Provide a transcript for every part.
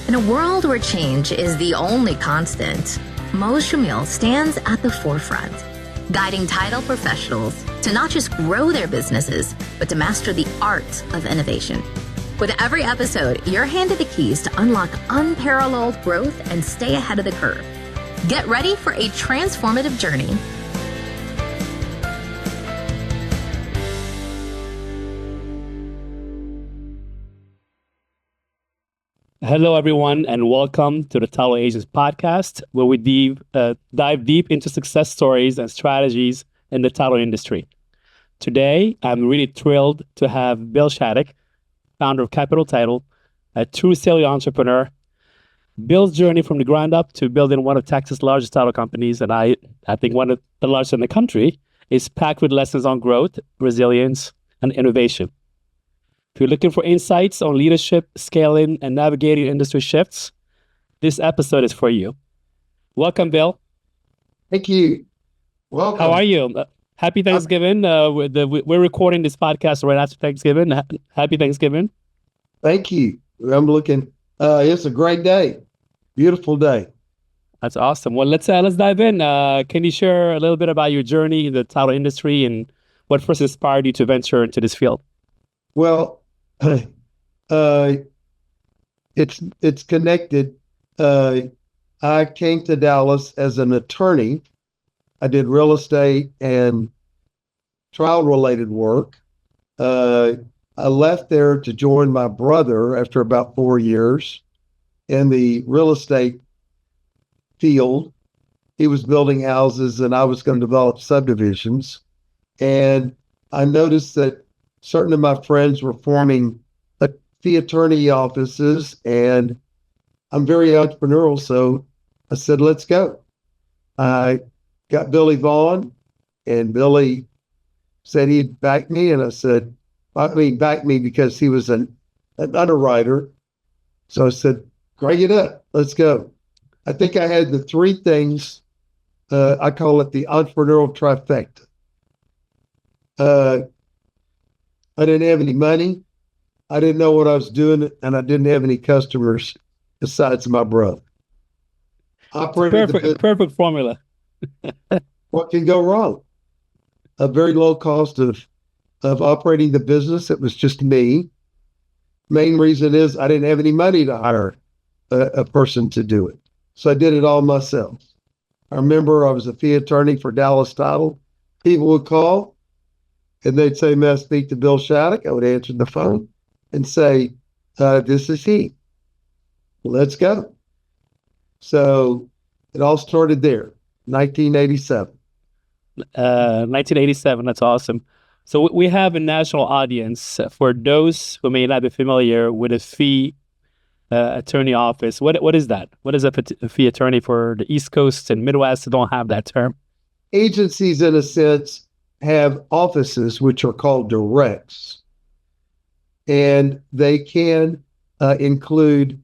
In a world where change is the only constant, Mo Shamil stands at the forefront, guiding title professionals to not just grow their businesses, but to master the art of innovation. With every episode, you're handed the keys to unlock unparalleled growth and stay ahead of the curve. Get ready for a transformative journey. Hello, everyone, and welcome to the Title Agents podcast, where we dive deep into success stories and strategies in the title industry. Today, I'm really thrilled to have Bill Shaddock, founder of Capital Title, a true serial entrepreneur. Bill's journey from the ground up to building one of Texas' largest title companies, and I think one of the largest in the country, is packed with lessons on growth, resilience, and innovation. If you're looking for insights on leadership, scaling, and navigating industry shifts, this episode is for you. Welcome, Bill. Thank you. Welcome. How are you? Happy Thanksgiving. We're recording this podcast right after Thanksgiving. Happy Thanksgiving. Thank you. I'm looking. It's a great day. Beautiful day. That's awesome. Well, let's dive in. Can you share a little bit about your journey in the title industry and what first inspired you to venture into this field? Well, it's connected. I came to Dallas as an attorney. I did real estate and trial-related work. I left there to join my brother after about 4 years in the real estate field. He was building houses and I was going to develop subdivisions. And I noticed that certain of my friends were forming fee attorney offices, and I'm very entrepreneurial, so I said, let's go. I got Billy Vaughn, and Billy said he'd back me, and I said, back me because he was an underwriter. So I said, crank it up, let's go. I think I had the three things, I call it the entrepreneurial trifecta. I didn't have any money. I didn't know what I was doing, and I didn't have any customers besides my brother. Perfect formula. What can go wrong? A very low cost of operating the business. It was just me. Main reason is I didn't have any money to hire a person to do it. So I did it all myself. I remember I was a fee attorney for Dallas Title. People would call, and they'd say, may I speak to Bill Shaddock? I would answer the phone and say, this is he. Let's go. So it all started there, 1987. 1987, that's awesome. So we have a national audience. For those who may not be familiar with a fee attorney office, what is that? What is a fee attorney for the East Coast and Midwest that don't have that term? Agencies, in a sense, have offices which are called directs, and they can include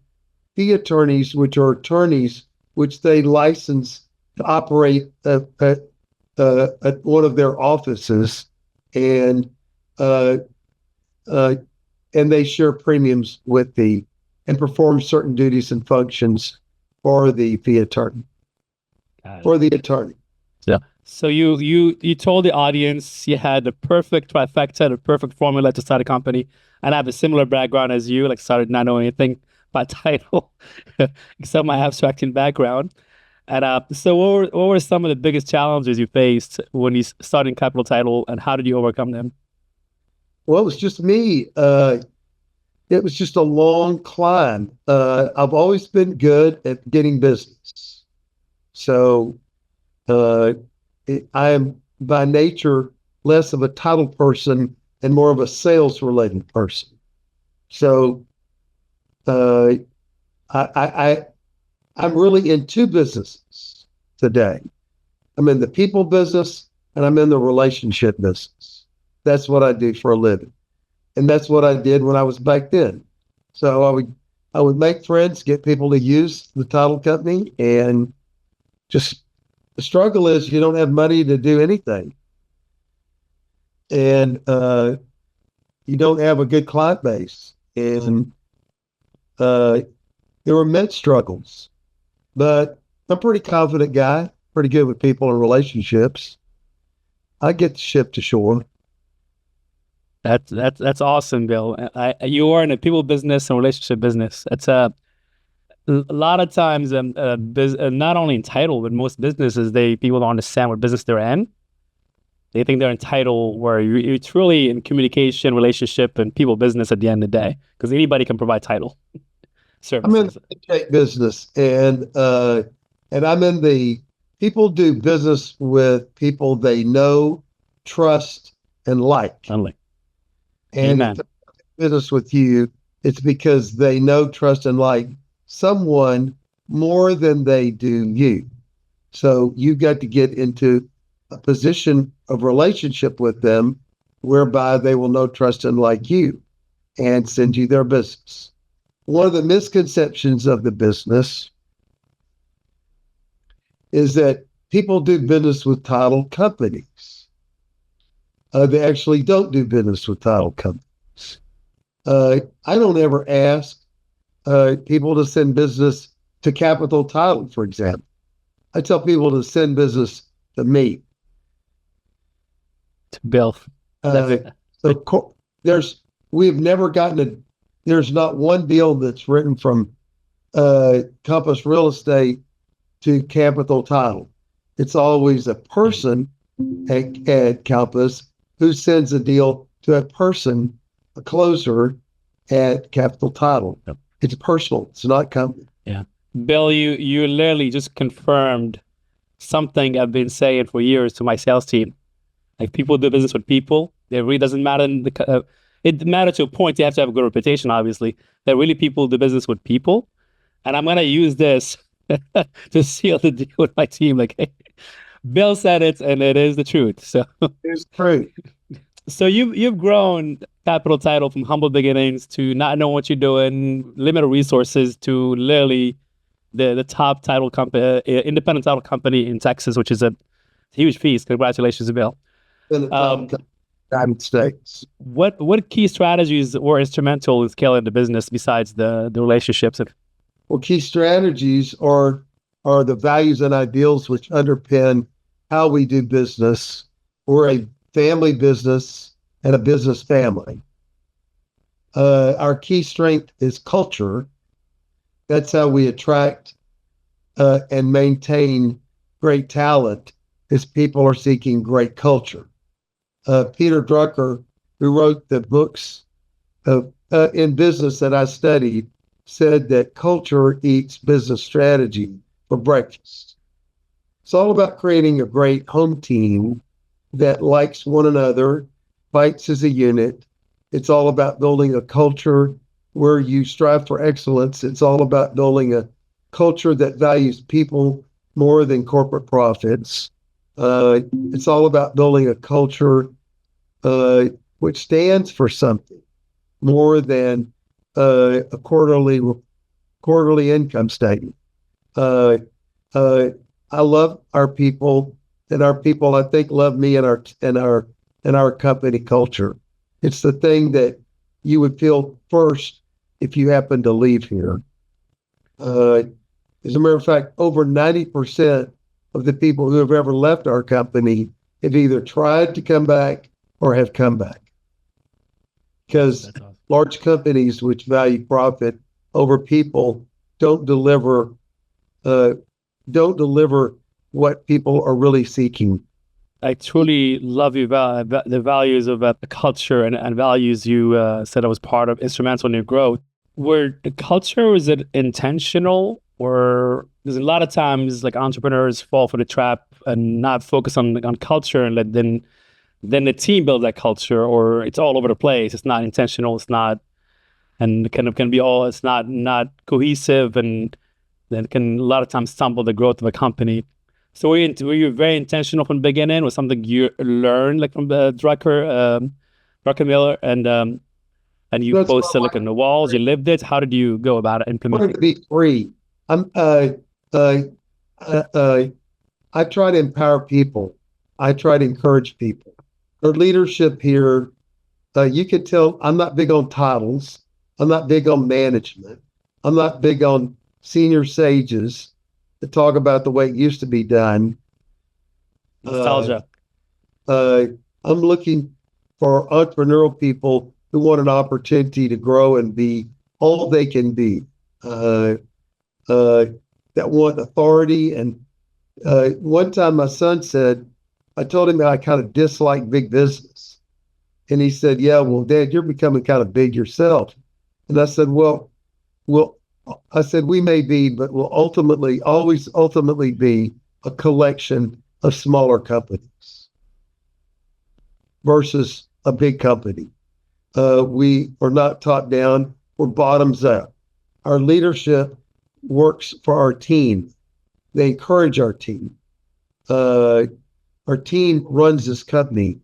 fee attorneys, which are attorneys which they license to operate at one of their offices, and they share premiums with and perform certain duties and functions for the fee attorney. Yeah. So you told the audience you had the perfect trifecta, the perfect formula to start a company, and I have a similar background as you, like started not knowing anything about title, except my abstracting background. And so what were some of the biggest challenges you faced when you started Capital Title, and how did you overcome them? Well, it was just me. It was just a long climb. I've always been good at getting business. So I am by nature less of a title person and more of a sales related person. So I'm really in two businesses today. I'm in the people business and I'm in the relationship business. That's what I do for a living. And that's what I did when I was back then. So I would make friends, get people to use the title company, and just the struggle is you don't have money to do anything. And you don't have a good client base. And there were immense struggles, but I'm a pretty confident guy, pretty good with people and relationships. I get the ship to shore. That's awesome, Bill. You are in a people business and relationship business. It's a lot of times, not only in title, but most businesses, people don't understand what business they're in. They think they're entitled, where it's really in communication, relationship, and people business at the end of the day, because anybody can provide title I'm in services. the tech business, and I'm in the people do business with people they know, trust, and like. Unlike, And if amen. they do business with you, it's because they know, trust, and like someone more than they do you. So you got to get into a position of relationship with them whereby they will know, trust, and like you and send you their business. One of the misconceptions of the business is that people do business with title companies. They actually don't do business with title companies. I don't ever ask people to send business to Capital Title, for example. I tell people to send business to me. To Bill. So we've never gotten there's not one deal that's written from Compass Real Estate to Capital Title. It's always a person at Compass who sends a deal to a person, a closer at Capital Title. Yep. It's personal. It's not company. Yeah. Bill, you literally just confirmed something I've been saying for years to my sales team. Like, people do business with people. It really doesn't matter. It matters to a point. You have to have a good reputation, obviously. That really people do business with people. And I'm going to use this to seal the deal with my team. Like, hey, Bill said it, and it is the truth. So It's true. So you've grown Capital Title from humble beginnings to not knowing what you're doing, limited resources, to literally the top title company, independent title company in Texas, which is a huge feat. Congratulations, Bill. In the Um, United States. what key strategies were instrumental in scaling the business besides the relationships? Well, key strategies are the values and ideals which underpin how we do business. We're a family business and a business family. Our key strength is culture. That's how we attract and maintain great talent, is people are seeking great culture. Peter Drucker, who wrote the books in business that I studied, said that culture eats business strategy for breakfast. It's all about creating a great home team that likes one another, fights as a unit. It's all about building a culture where you strive for excellence. It's all about building a culture that values people more than corporate profits. It's all about building a culture which stands for something more than a quarterly income statement. I love our people, and our people, I think, love me and our company culture. It's the thing that you would feel first if you happen to leave here. As a matter of fact, over 90% of the people who have ever left our company have either tried to come back or have come back. Because Awesome. large companies which value profit over people don't deliver what people are really seeking. I truly love the values of the culture and values you said I was part of, instrumental in your growth. Were the culture, is it intentional, or there's a lot of times like entrepreneurs fall for the trap and not focus on culture, and then the team builds that culture, or it's all over the place. It's not intentional. It's not, and it's not cohesive, and then can a lot of times stumble the growth of a company. So were you very intentional from the beginning? Was something you learned like from the Drucker Miller, and you That's posted like on the walls? You lived it. How did you go about it, I implementing? wanted to be free. I try to empower people. I try to encourage people. Our leadership here, you can tell I'm not big on titles. I'm not big on management. I'm not big on senior sages to talk about the way it used to be done. Nostalgia. I'm looking for entrepreneurial people who want an opportunity to grow and be all they can be, that want authority. And one time my son said, I told him that I kind of dislike big business. And he said, yeah, well, Dad, you're becoming kind of big yourself. And I said, I said, we may be, but we'll always ultimately be a collection of smaller companies versus a big company. We are not top down, we're bottoms up. Our leadership works for our team. They encourage our team. Our team runs this company.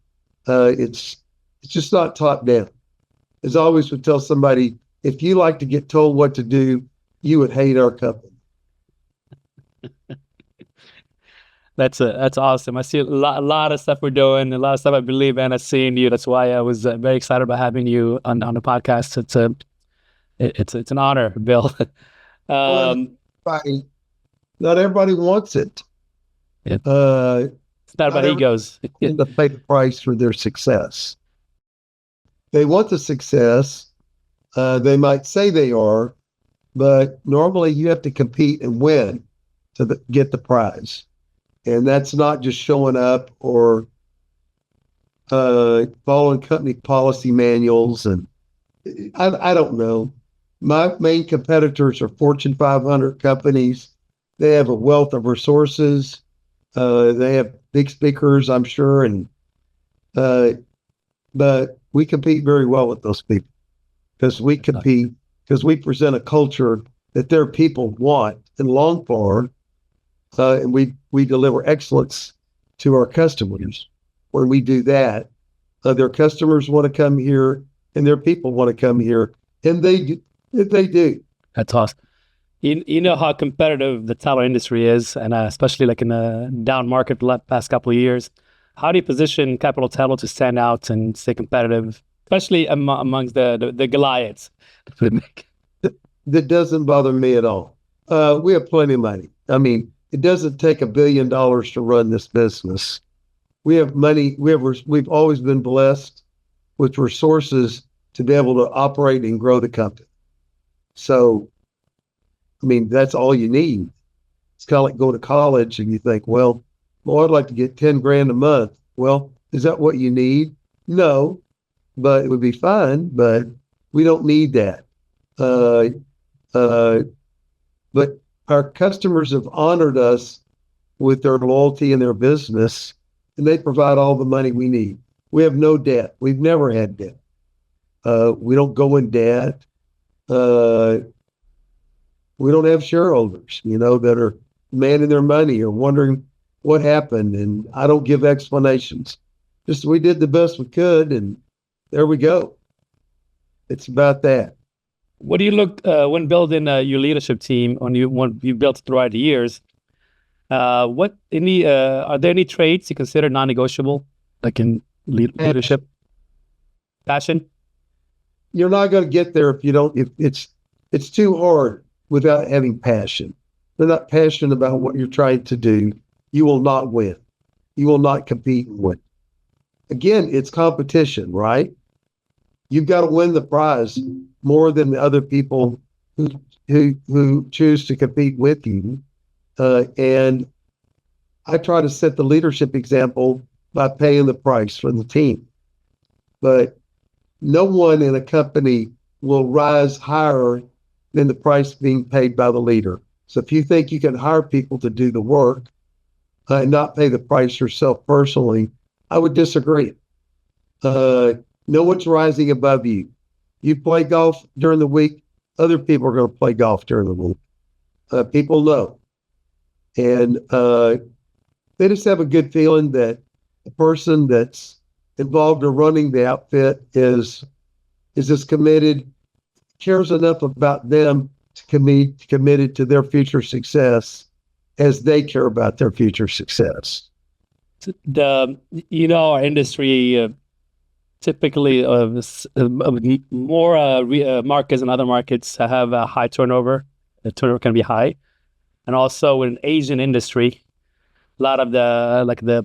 It's just not top down. As I always would tell somebody, if you like to get told what to do, you would hate our company. That's awesome. I see a lot of stuff we're doing, a lot of stuff I believe in. I've seen you. That's why I was very excited about having you on the podcast. It's an honor, Bill. Not everybody wants it. It's not about egos. To pay the price for their success. They want the success. They might say they are, but normally you have to compete and win to get the prize. And that's not just showing up or following company policy manuals. And I don't know. My main competitors are Fortune 500 companies. They have a wealth of resources. They have big speakers, I'm sure. But we compete very well with those people because we present a culture that their people want and long for. And we deliver excellence to our customers. When we do that, their customers want to come here and their people want to come here, and they do. That's awesome. You know how competitive the title industry is, and especially like in the down market the past couple of years. How do you position Capital Title to stand out and stay competitive, especially amongst the Goliaths? That doesn't bother me at all. We have plenty of money. I mean, it doesn't take $1 billion to run this business. We have money. We've always been blessed with resources to be able to operate and grow the company. So, I mean, that's all you need. It's kind of like going to college and you think, well, I'd like to get 10 grand a month. Well, is that what you need? No, but it would be fine, but we don't need that. But our customers have honored us with their loyalty in their business, and they provide all the money we need. We have no debt. We've never had debt. We don't go in debt. We don't have shareholders, that are demanding their money or wondering what happened. And I don't give explanations. Just we did the best we could, and there we go. It's about that. What do you look when building your leadership team? When you built throughout the years, are there any traits you consider non-negotiable, like in leadership? Passion. You're not going to get there if you don't. If it's too hard without having passion. They're not passionate about what you're trying to do. You will not win. You will not compete and win. Again, it's competition, right? You've got to win the prize more than the other people who choose to compete with you. And I try to set the leadership example by paying the price for the team. But no one in a company will rise higher than the price being paid by the leader. So if you think you can hire people to do the work and not pay the price yourself personally, I would disagree. No one's rising above you. You play golf during the week, other people are going to play golf during the week. People know. And they just have a good feeling that the person that's involved in running the outfit is as committed, cares enough about them to be committed to their future success as they care about their future success. Our industry typically more markets and other markets have a high turnover. the turnover can be high. And also in Asian industry, a lot of the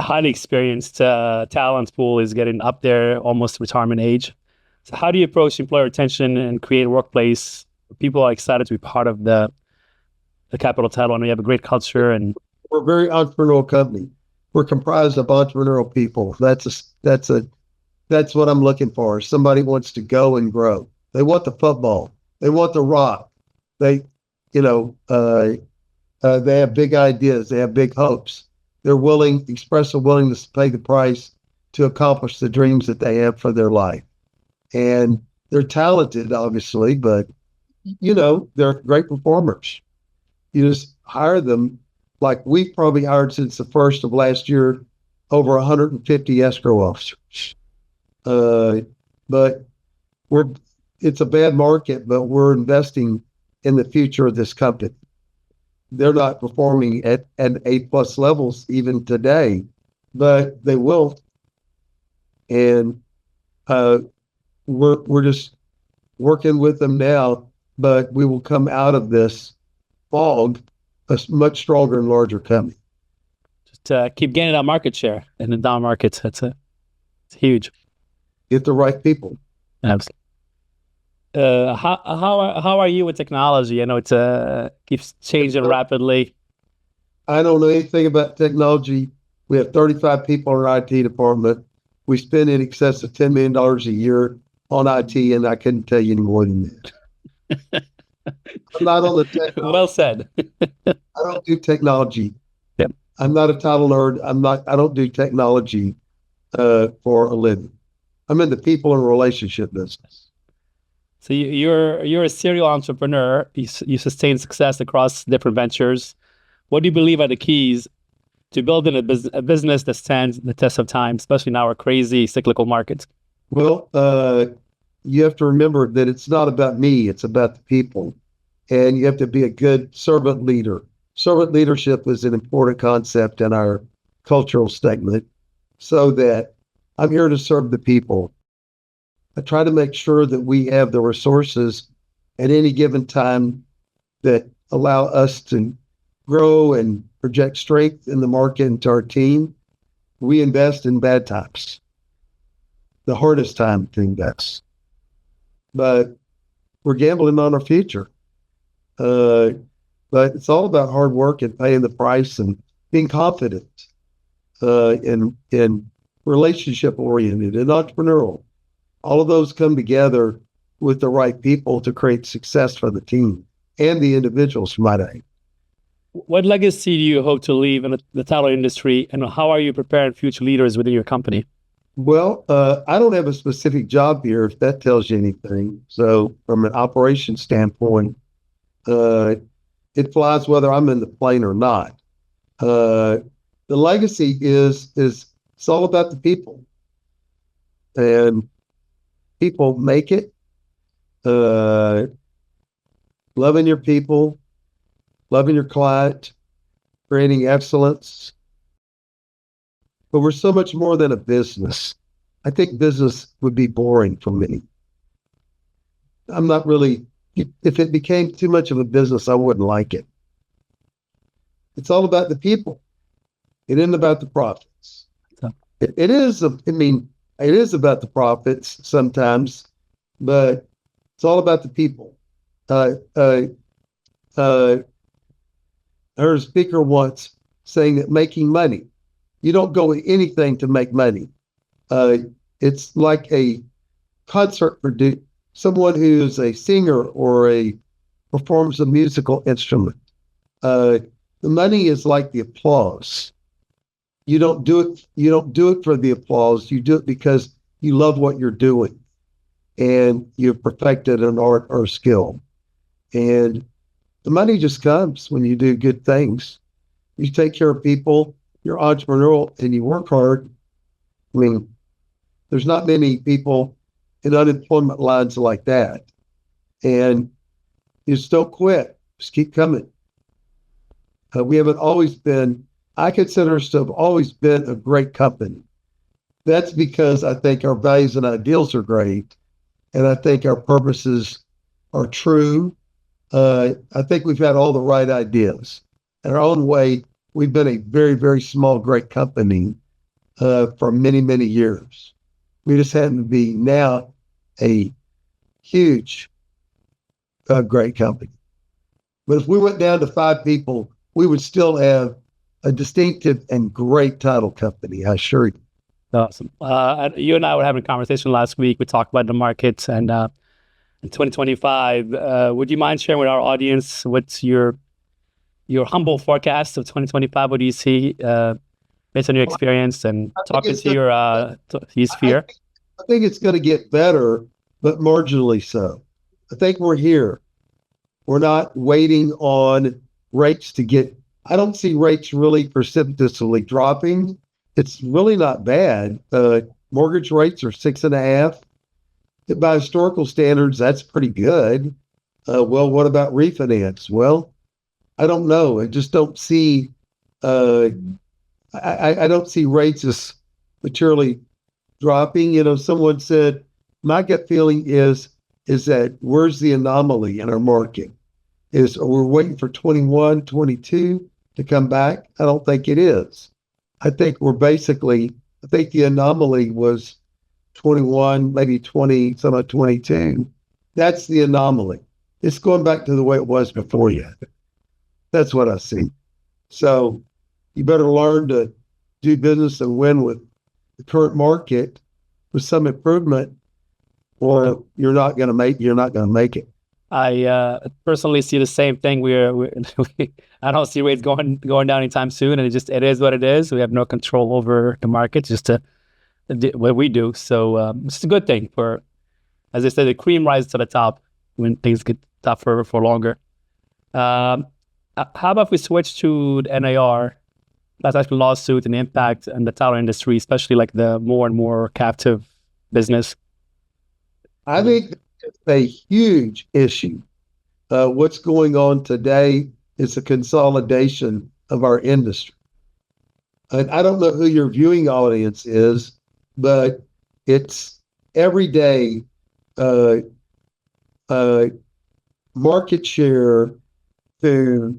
highly experienced talent pool is getting up there, almost retirement age. So how do you approach employer retention and create a workplace where people are excited to be part of the Capital Title, and we have a great culture? And we're a very entrepreneurial company. We're comprised of entrepreneurial people. That's what I'm looking for. Somebody wants to go and grow. They want the football. They want the rock. They have big ideas. They have big hopes. They're express a willingness to pay the price to accomplish the dreams that they have for their life. And they're talented, obviously, but, they're great performers. You just hire them. Like we've probably hired since the first of last year, over 150 escrow officers. But it's a bad market, but we're investing in the future of this company. They're not performing at A+ levels even today, but they will. And we're just working with them now, but we will come out of this fog a much stronger and larger company. Just keep gaining that market share in the down markets. It's huge. Get the right people. Absolutely. How are you with technology? I know it keeps changing rapidly. I don't know anything about technology. We have 35 people in our IT department. We spend in excess of $10 million a year on IT, and I couldn't tell you any more than that. I'm not on the technology. Well said. I don't do technology. Yep. I'm not a title nerd. I don't do technology for a living. I'm in the people and relationship business. So you're a serial entrepreneur. You sustain success across different ventures. What do you believe are the keys to building a business that stands the test of time, especially in our crazy cyclical markets? Well, you have to remember that it's not about me, it's about the people. And you have to be a good servant leader. Servant leadership is an important concept in our cultural statement, so that I'm here to serve the people. I try to make sure that we have the resources at any given time that allow us to grow and project strength in the market and to our team. We invest in bad times, the hardest time to invest. But we're gambling on our future. But it's all about hard work and paying the price and being confident and relationship oriented and entrepreneurial. All of those come together with the right people to create success for the team and the individuals, might I. What legacy do you hope to leave in the title industry, and how are you preparing future leaders within your company? Well, I don't have a specific job here, if that tells you anything. So from an operations standpoint, it flies whether I'm in the plane or not. The legacy is it's all about the people. And people make it. Loving your people, loving your client, creating excellence. But we're so much more than a business. I think business would be boring for me. I'm not really, if it became too much of a business, I wouldn't like it. It's all about the people. It isn't about the profits. It is about the profits sometimes, but it's all about the people. I heard a speaker once saying that making money, you don't go anything to make money. It's like a concert producer, someone who's a singer or performs a musical instrument. The money is like the applause. You don't do it for the applause. You do it because you love what you're doing and you've perfected an art or skill. And the money just comes when you do good things. You take care of people, you're entrepreneurial, and you work hard. I mean, there's not many people in unemployment lines like that. And you just don't quit. Just keep coming. We haven't always been, I consider us to have always been a great company. That's because I think our values and ideals are great. And I think our purposes are true. I think we've had all the right ideas. In our own way, we've been a very, very small, great company for many, many years. We just happen to be now a huge, great company. But if we went down to 5 people, we would still have a distinctive and great title company, I assure you. Awesome. You and I were having a conversation last week. We talked about the markets and in 2025. Would you mind sharing with our audience what's your humble forecast of 2025? What do you see based on your experience and talking to your sphere? I think it's going to get better, but marginally so. I think we're here. We're not waiting on rates to get, I don't see rates really precipitously dropping. It's really not bad. Mortgage rates are 6.5. By historical standards, that's pretty good. Well, what about refinance? Well, I don't know. I just don't see, I don't see rates as materially dropping. Someone said, my gut feeling is that where's the anomaly in our market? We're waiting for 21, 22 to come back? I don't think it is. I think the anomaly was 21, maybe 20, some of 22. That's the anomaly. It's going back to the way it was before yet. That's what I see. So you better learn to do business and win with the current market with some improvement, or you're not going to make it. I personally see the same thing. I don't see rates going down anytime soon, and it is what it is. We have no control over the market, just what we do. So it's a good thing for, as I said, the cream rises to the top when things get tougher for longer. How about if we switch to the NAR, class action lawsuit, and the impact on the title industry, especially like the more and more captive business? I think it's a huge issue. What's going on today is a consolidation of our industry. And I don't know who your viewing audience is, but it's every day market share to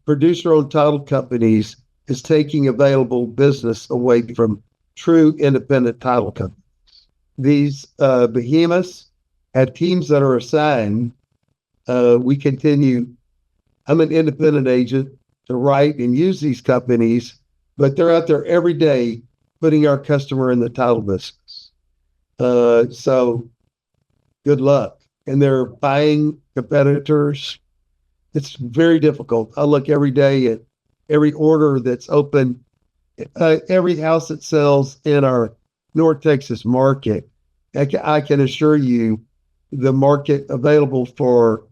producer-owned title companies is taking available business away from true independent title companies. These behemoths have teams that are assigned. We continue. I'm an independent agent to write and use these companies, but they're out there every day putting our customer in the title business. So good luck. And they're buying competitors. It's very difficult. I look every day at every order that's open, every house that sells in our North Texas market. I can assure you the market available for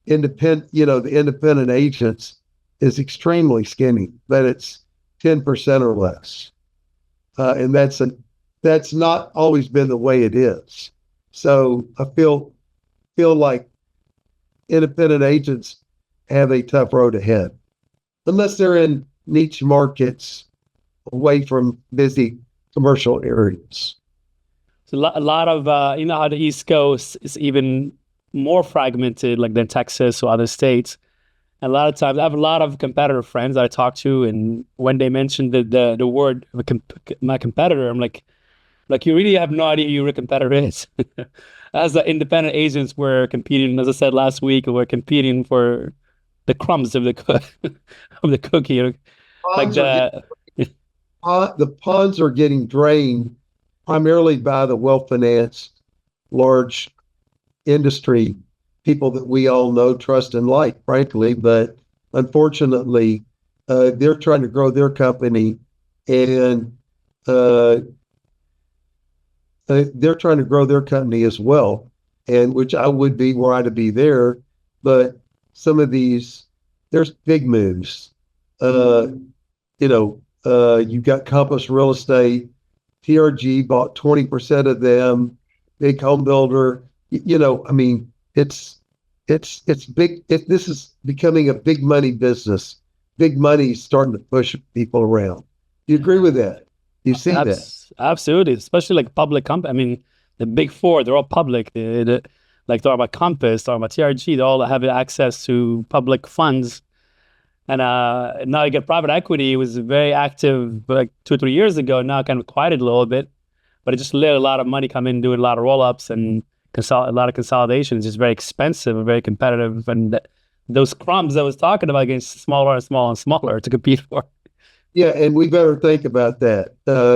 the independent agents is extremely skinny, but it's 10% or less. And that's not always been the way it is. So I feel like independent agents have a tough road ahead, unless they're in niche markets away from busy commercial areas. So a lot of, how the East Coast is even more fragmented like than Texas or other states. And a lot of times I have a lot of competitor friends that I talk to, and when they mention the word my competitor, I'm like you really have no idea who your competitor is. As the independent agents, we're competing, as I said last week, we're competing for the crumbs of the of the cookie. The ponds are getting drained primarily by the well-financed, large industry people that we all know, trust, and like, frankly. But unfortunately, they're trying to grow their company, and they're trying to grow their company as well, and which I would be were I to be there. But some of these, there's big moves. You've got Compass Real Estate, TRG bought 20% of them, big home builder. It's big. This is becoming a big money business. Big money is starting to push people around. Do you agree with that? You see that? Absolutely, especially like public company. I mean, the big four, they're all public. like talking about Compass, talking about TRG, they all have access to public funds. And now you get private equity. It was very active like 2 or 3 years ago. Now kind of quieted a little bit, but it just let a lot of money come in, doing a lot of roll-ups and a lot of consolidation. It's just very expensive and very competitive. And those crumbs I was talking about getting smaller and smaller and smaller to compete for. Yeah, and we better think about that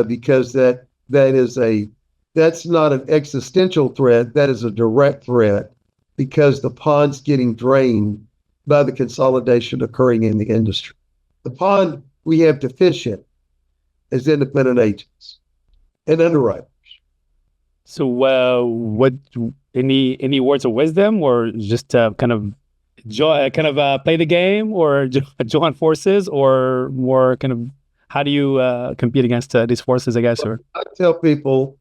because that's not an existential threat. That is a direct threat because the pond's getting drained by the consolidation occurring in the industry. The pond we have to fish in as independent agents and underwriters. So, what any words of wisdom, or just kind of play the game, or join forces, or more kind of how do you compete against these forces? I guess, or I tell people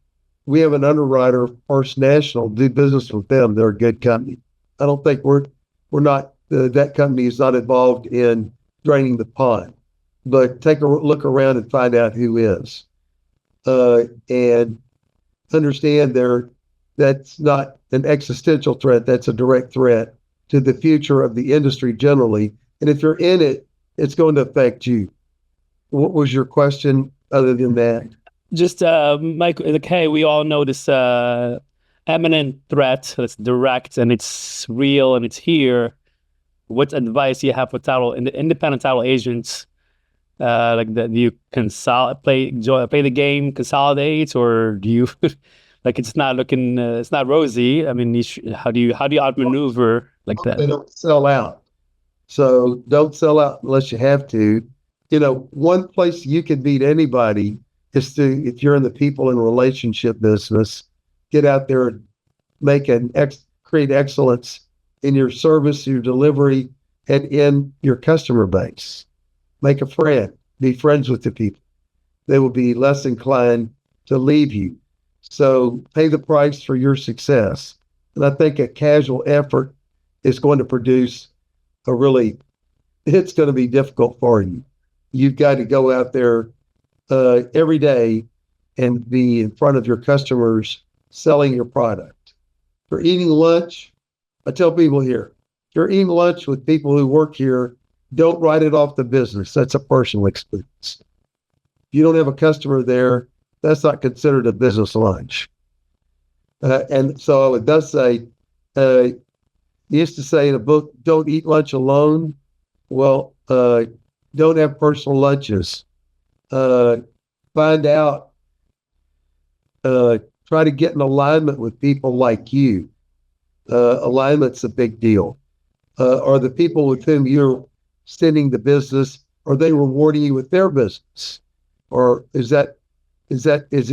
we have an underwriter, First National, do business with them. They're a good company. I don't think we're not. That company is not involved in draining the pond, but take a look around and find out who is, and understand that's not an existential threat. That's a direct threat to the future of the industry generally. And if you're in it, it's going to affect you. What was your question other than that? just Mike, like, hey, we all know this imminent threat that's direct and it's real and it's here. What advice do you have for independent title agents? Like, do you play the game, consolidate, or do you like it's not looking, it's not rosy? I mean, how do you outmaneuver like that? They don't sell out, so don't sell out unless you have to. One place you can beat anybody is if you're in the people and relationship business, get out there and create excellence in your service, your delivery, and in your customer base. Make a friend. Be friends with the people. They will be less inclined to leave you. So pay the price for your success. And I think a casual effort is going to produce it's going to be difficult for you. You've got to go out there every day and be in front of your customers selling your product. If you're eating lunch, I tell people here, if you're eating lunch with people who work here, don't write it off the business. That's a personal experience. If you don't have a customer there, that's not considered a business lunch. And so it does say, he used to say in a book, don't eat lunch alone. Well, don't have personal lunches. Find out, try to get in alignment with people like you. Alignment's a big deal. Are the people with whom you're sending the business, are they rewarding you with their business? Or is it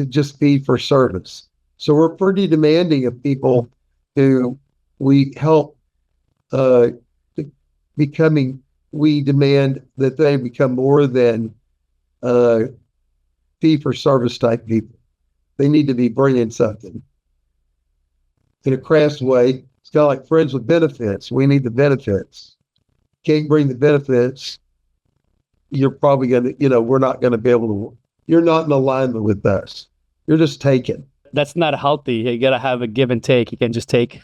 just fee for service? So we're pretty demanding of people who we help we demand that they become more than fee for service type people. They need to be bringing something. In a crass way, it's kind of like friends with benefits. We need the benefits. Can't bring the benefits, you're probably going to, we're not going to be able to, you're not in alignment with us. You're just taking. That's not healthy. You got to have a give and take. You can't just take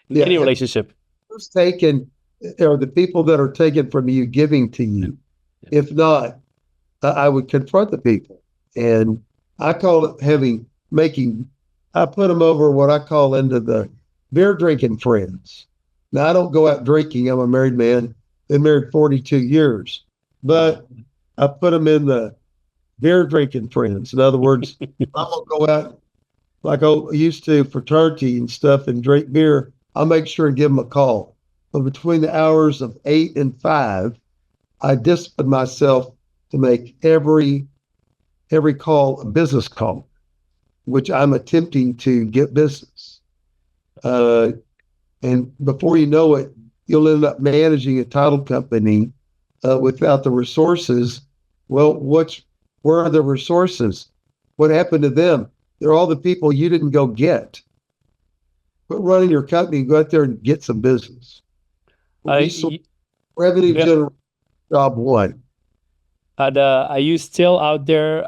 in any relationship. Who's taken are the people that are taken from you giving to you. Yeah. If not, I would confront the people. And I call it I put them over what I call into the beer drinking friends. Now, I don't go out drinking. I'm a married man. Been married 42 years. But I put them in the beer drinking friends. In other words, I'm going to go out like I used to fraternity and stuff and drink beer. I'll make sure and give them a call. But between the hours of 8 and 5, I discipline myself to make every call a business call, which I'm attempting to get business. And before you know it, you'll end up managing a title company without the resources. Well, where are the resources? What happened to them? They're all the people you didn't go get. Quit running your company, go out there and get some business. Revenue generation, job one. Are you still out there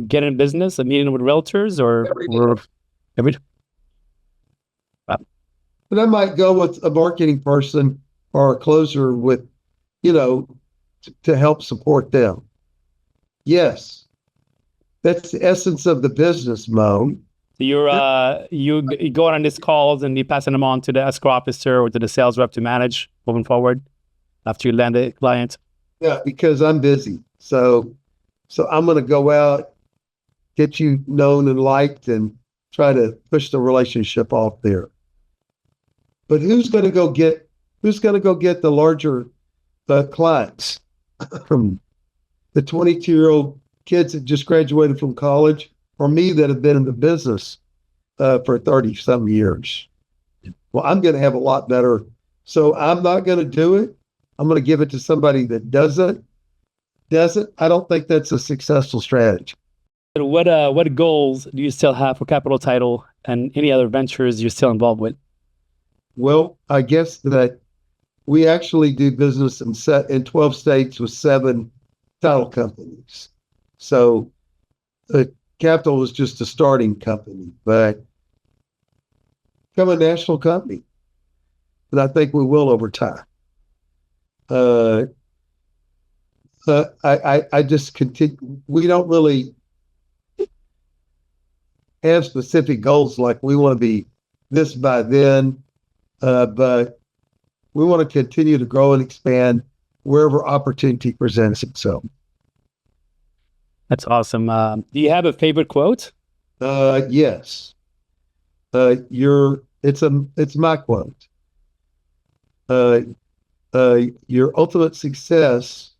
getting business and meeting with realtors, or every day? But I might go with a marketing person or a closer with, you know, to help support them. Yes, that's the essence of the business, Mo. You go on these calls and you passing them on to the escrow officer or to the sales rep to manage moving forward after you land a client. Yeah, because I'm busy. So I'm going to go out, get you known and liked, and try to push the relationship off there. But who's going to go get the larger clients? The 22-year-old kids that just graduated from college, or me that have been in the business for 30 some years. Well, I'm going to have a lot better. So I'm not going to do it. I'm going to give it to somebody that doesn't. I don't think that's a successful strategy. What goals do you still have for Capital Title and any other ventures you're still involved with? Well, I guess that we actually do business in 12 states with 7 title companies. So Capital is just a starting company, but become a national company. And I think we will over time. I just continue. We don't really have specific goals like we want to be this by then, but we want to continue to grow and expand wherever opportunity presents itself. That's awesome. Do you have a favorite quote? Yes. It's my quote. Your ultimate success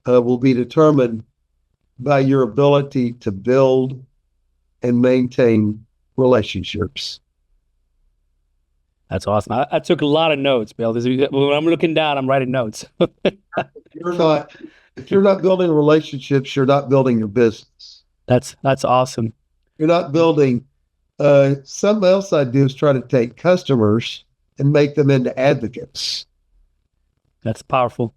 will be determined by your ability to build and maintain relationships. That's awesome. I took a lot of notes, Bill. When I'm looking down, I'm writing notes. If you're not building relationships, you're not building your business. That's awesome. You're not building. Something else I do is try to take customers and make them into advocates. That's powerful.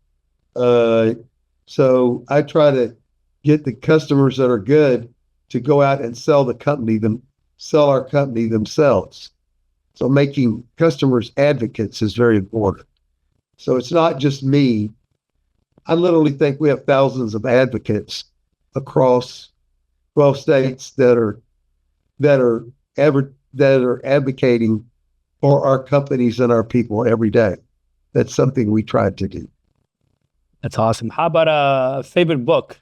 So I try to get the customers that are good to go out and sell our company themselves. So making customers advocates is very important. So it's not just me. I literally think we have thousands of advocates across 12 states that are advocating for our companies and our people every day. That's something we try to do. That's awesome. How about a favorite book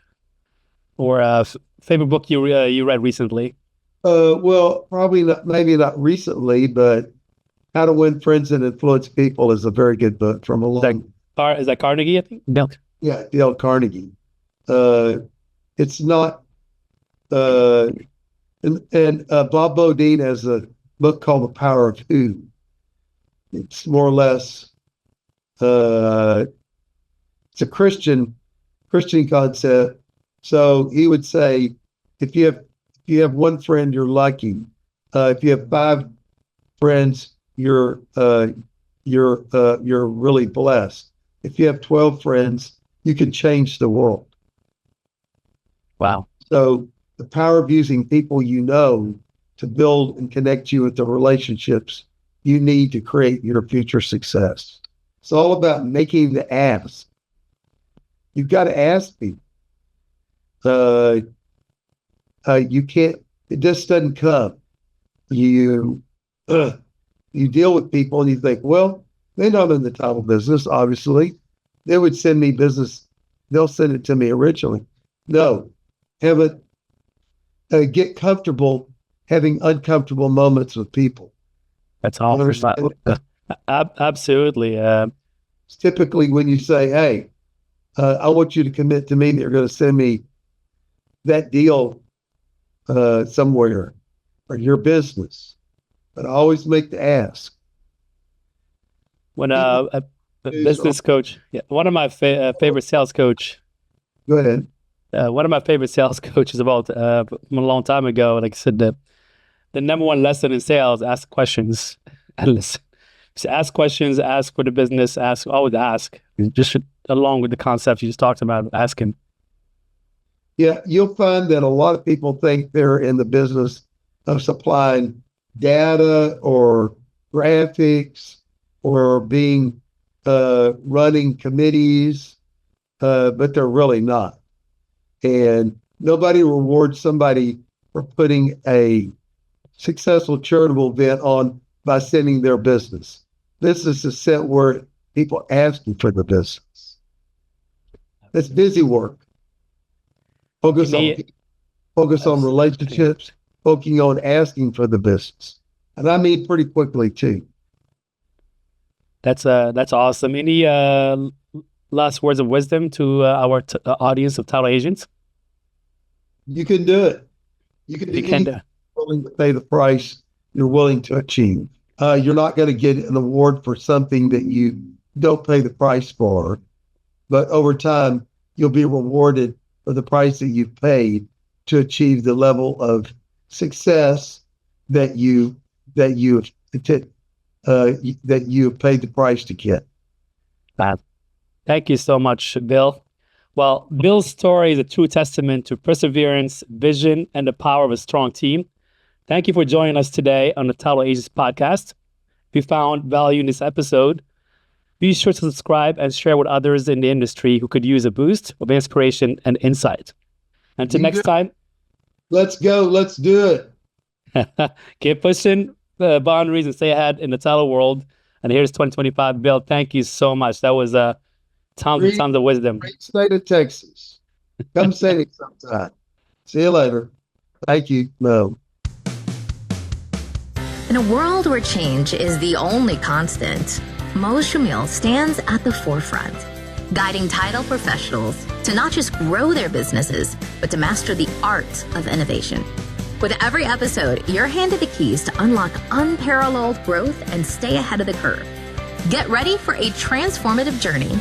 or a favorite book you read recently? Well, probably not, maybe not recently, but How to Win Friends and Influence People is a very good book from a long. Is that Carnegie, I think? Dale. Yeah, Dale Carnegie. It's not, and Bob Bodine has a book called The Power of Who. It's more or less, it's a Christian concept. So he would say, if you have one friend, you're lucky. If you have 5 friends, you're really blessed. If you have 12 friends, you can change the world. Wow. So the power of using people you know to build and connect you with the relationships you need to create your future success. It's all about making the ask. You've got to ask people. You can't, it just doesn't come. You deal with people and you think, well, they're not in the title business, obviously. They would send me business. They'll send it to me originally. No, get comfortable having uncomfortable moments with people. That's all. Absolutely. It's typically when you say, hey, I want you to commit to me that you're going to send me that deal somewhere or your business. But always make the ask. When a business coach, one of my favorite sales coach. Go ahead. One of my favorite sales coaches from a long time ago, like I said, the number one lesson in sales: ask questions and listen. Just ask questions, ask for the business, always ask. Just along with the concepts you just talked about, asking. Yeah, you'll find that a lot of people think they're in the business of supplying data or graphics or being running committees, but they're really not. And nobody rewards somebody for putting a successful charitable event on by sending their business. Business is sent where people asking for the business. That's busy work. Focus on relationships, focusing on asking for the business. And I mean pretty quickly too. That's awesome. Any last words of wisdom to our audience of title agents? You can do it. You can do anything willing to pay the price you're willing to achieve. You're not going to get an award for something that you don't pay the price for, but over time you'll be rewarded for the price that you've paid to achieve the level of success that you paid the price to get. Thank you so much, Bill. Well, Bill's story is a true testament to perseverance, vision, and the power of a strong team. Thank you for joining us today on the Title Agents podcast. If you found value in this episode, be sure to subscribe and share with others in the industry who could use a boost of inspiration and insight. Until next time. Let's go. Let's do it. Keep pushing the boundaries and stay ahead in the title world. And here's 2025. Bill, thank you so much. That was tons of wisdom. Great state of Texas. Come say it sometime. See you later. Thank you. No. In a world where change is the only constant, Mohs Shamil stands at the forefront, guiding title professionals to not just grow their businesses, but to master the art of innovation. With every episode, you're handed the keys to unlock unparalleled growth and stay ahead of the curve. Get ready for a transformative journey